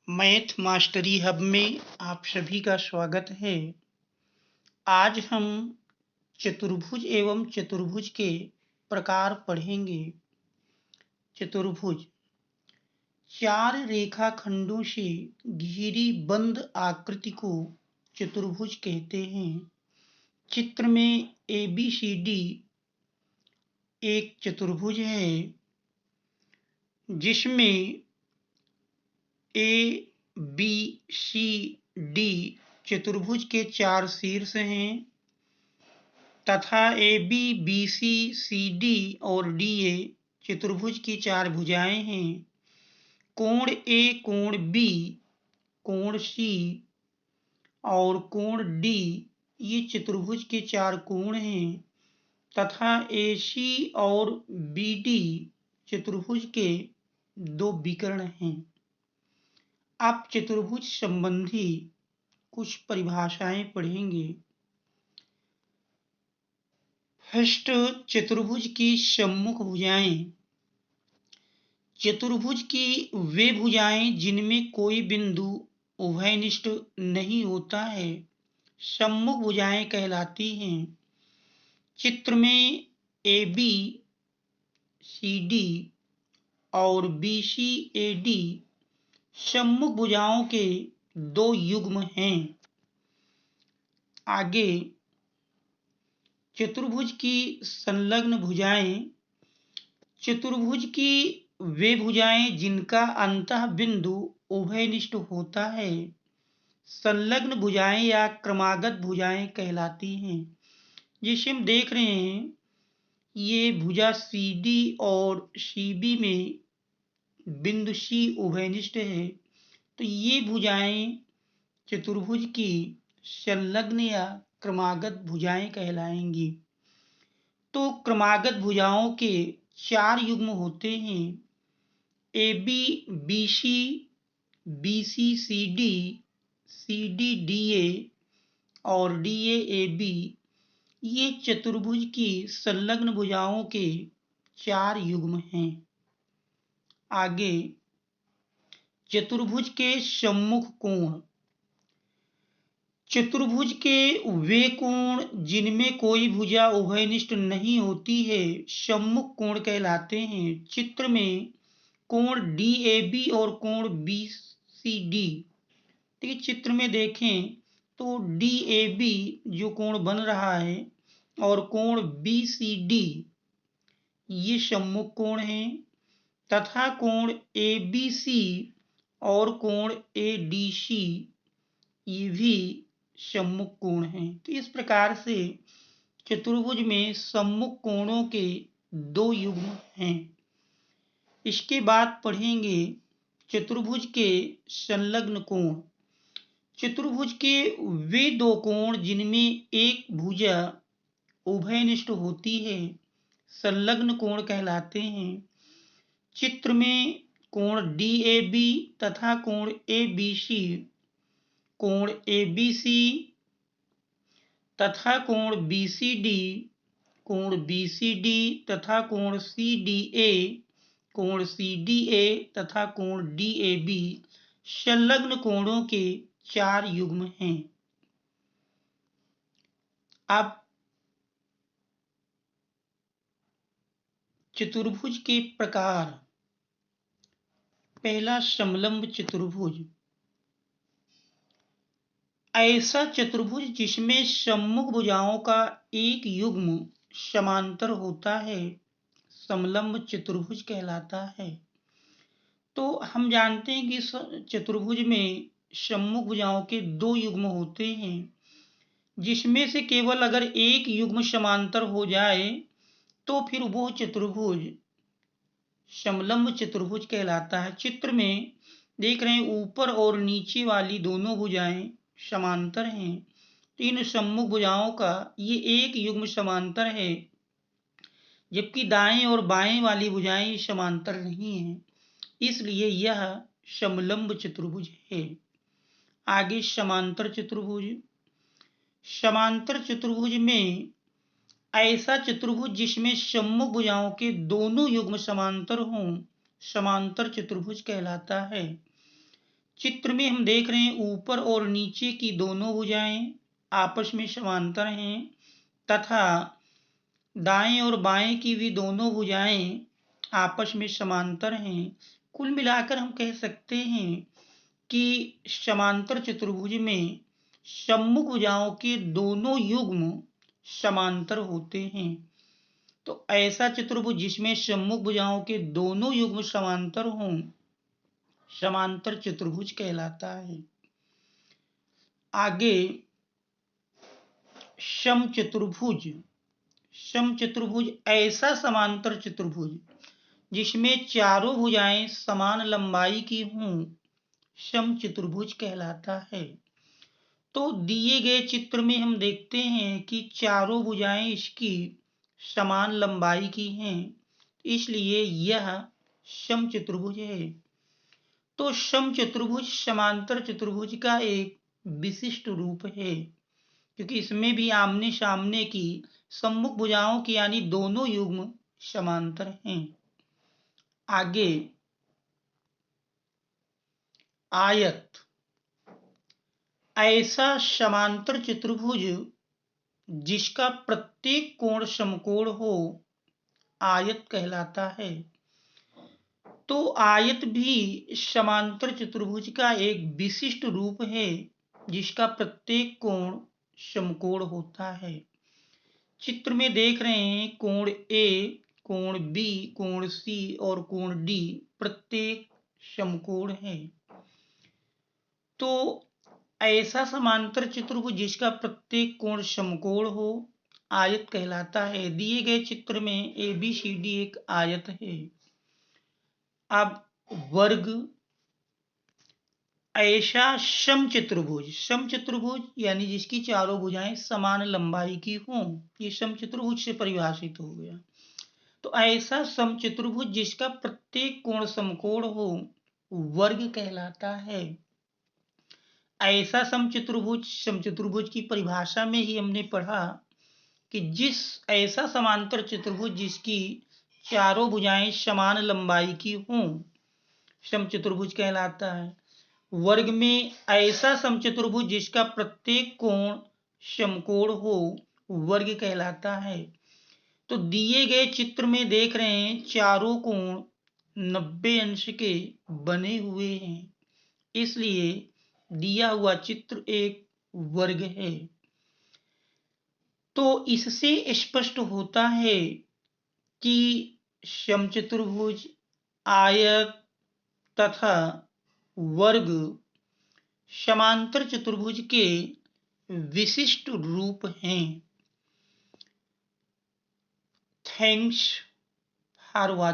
Math mastery hub में आप सभी का स्वागत है। आज हम चतुर्भुज एवं चतुर्भुज के प्रकार पढ़ेंगे। चतुर्भुज चार रेखाखंडों से घिरी बंद आकृति को चतुर्भुज कहते हैं। चित्र में ABCD एक चतुर्भुज है जिसमें ABCD चतुर्भुज के चार शीर्ष हैं तथा ABBCCD और DA चतुर्भुज की चार भुजाएं हैं। कोण A, कोण B, कोण C और कोण D ये चतुर्भुज के चार कोण हैं तथा AC और BD चतुर्भुज के दो विकर्ण हैं। आप चतुर्भुज संबंधी कुछ परिभाषाएं पढ़ेंगे। फर्स्ट, चतुर्भुज की सम्मुख भुजाएं। चतुर्भुज की वे भुजाएं जिनमें कोई बिंदु उभयनिष्ठ नहीं होता है सम्मुख भुजाएं कहलाती हैं। चित्र में ABCD और BCAD सम्मुख भुजाओं के दो युग्म हैं। आगे, चतुर्भुज की संलग्न भुजाएं। चतुर्भुज की वे भुजाएं जिनका अंतः बिंदु उभयनिष्ठ होता है संलग्न भुजाएं या क्रमागत भुजाएं कहलाती हैं। जिसे हम देख रहे हैं ये भुजा CD और CB में बिंदु C उभयनिष्ठ है तो ये भुजाएं चतुर्भुज की संलग्न या क्रमागत भुजाएं कहलाएंगी। तो क्रमागत भुजाओं के चार युग्म होते हैं। ABBC, BCCD, CDDA और DAAB ये चतुर्भुज की संलग्न भुजाओं के चार युग्म हैं। आगे, चतुर्भुज के सम्मुख कोण। चतुर्भुज के वे कोण जिनमें कोई भुजा उभयनिष्ठ नहीं होती है सम्मुख कोण कहलाते हैं। चित्र में कोण DAB और कोण BCD। देखिए, चित्र में देखें तो DAB जो कोण बन रहा है और कोण BCD ये सम्मुख कोण हैं तथा कोण ABC और कोण ADC ये भी सम्मुख कोण हैं। तो इस प्रकार से चतुर्भुज में सम्मुख कोणों के दो युग्म हैं। इसके बाद पढ़ेंगे चतुर्भुज के संलग्न कोण। चतुर्भुज के वे दो कोण जिनमें एक भुजा उभयनिष्ठ होती है संलग्न कोण कहलाते हैं। चित्र में कोण DAB तथा कोण ABC, कोण ABC तथा कोण BCD, कोण BCD तथा कोण CDA, कोण CDA तथा कोण DAB संलग्न कोणों के चार युग्म हैं। अब चतुर्भुज के प्रकार। पहला, समलंब चतुर्भुज। ऐसा चतुर्भुज जिसमें सम्मुख भुजाओं का एक युग्म समांतर होता है समलंब चतुर्भुज कहलाता है। तो हम जानते हैं कि चतुर्भुज में सम्मुख भुजाओं के दो युग्म होते हैं जिसमें से केवल अगर एक युग्म समांतर हो जाए तो फिर वो चतुर्भुज समलंब चतुर्भुज कहलाता है। चित्र में देख रहे हैं ऊपर और नीचे वाली दोनों भुजाएं समांतर हैं तो इन सम्मुख भुजाओं का ये एक युग्म समांतर है जबकि दाएं और बाएं वाली भुजाएं समांतर नहीं हैं, इसलिए यह समलंब चतुर्भुज है। आगे, समांतर चतुर्भुज। समांतर चतुर्भुज में ऐसा चतुर्भुज जिसमें सम्मुख भुजाओं के दोनों युग्म समांतर हों समांतर चतुर्भुज कहलाता है। चित्र में हम देख रहे हैं ऊपर और नीचे की दोनों भुजाएं आपस में समांतर हैं तथा दाएं और बाएं की भी दोनों भुजाएं आपस में समांतर हैं। कुल मिलाकर हम कह सकते हैं कि समांतर चतुर्भुज में सम्मुख भुजाओं के दोनों युग्म समांतर होते हैं। तो ऐसा चतुर्भुज जिसमें सम्मुख भुजाओं के दोनों युग्म समांतर हों समांतर चतुर्भुज कहलाता है। आगे समचतुर्भुज। समचतुर्भुज ऐसा समांतर चतुर्भुज जिसमें चारों भुजाएं समान लंबाई की हों समचतुर्भुज कहलाता है। तो दिए गए चित्र में हम देखते हैं कि चारों भुजाएं इसकी समान लंबाई की हैं, इसलिए यह समचतुर्भुज है। तो समचतुर्भुज समांतर चतुर्भुज का एक विशिष्ट रूप है, क्योंकि इसमें भी आमने सामने की सम्मुख भुजाओं की यानी दोनों युग्म समांतर हैं। आगे आयत। ऐसा समांतर चतुर्भुज जिसका प्रत्येक कोण समकोण हो आयत कहलाता है। तो आयत भी समांतर चतुर्भुज का एक विशिष्ट रूप है जिसका प्रत्येक कोण समकोण होता है। चित्र में देख रहे हैं कोण ए, कोण बी, कोण सी और कोण डी प्रत्येक समकोण है। तो ऐसा समांतर चतुर्भुज जिसका प्रत्येक कोण समकोण हो आयत कहलाता है। दिए गए चित्र में ABCD एक आयत है। अब वर्ग। ऐसा समचतुर्भुज, समचतुर्भुज यानी जिसकी चारों भुजाएं समान लंबाई की हों, ये समचतुर्भुज से परिभाषित हो गया। तो ऐसा समचतुर्भुज जिसका प्रत्येक कोण समकोण हो वर्ग कहलाता है। ऐसा समचतुर्भुज, समचतुर्भुज की परिभाषा में ही हमने पढ़ा कि ऐसा समांतर चतुर्भुज जिसकी चारों भुजाएं समान लंबाई की हों समचतुर्भुज कहलाता है। वर्ग में ऐसा समचतुर्भुज जिसका प्रत्येक कोण समकोण हो वर्ग कहलाता है। तो दिए गए चित्र में देख रहे हैं चारों कोण 90 अंश के बने हुए हैं, इसलिए दिया हुआ चित्र एक वर्ग है। तो इससे स्पष्ट होता है कि समचतुर्भुज, आयत तथा वर्ग समांतर चतुर्भुज के विशिष्ट रूप हैं। Thanks for watching.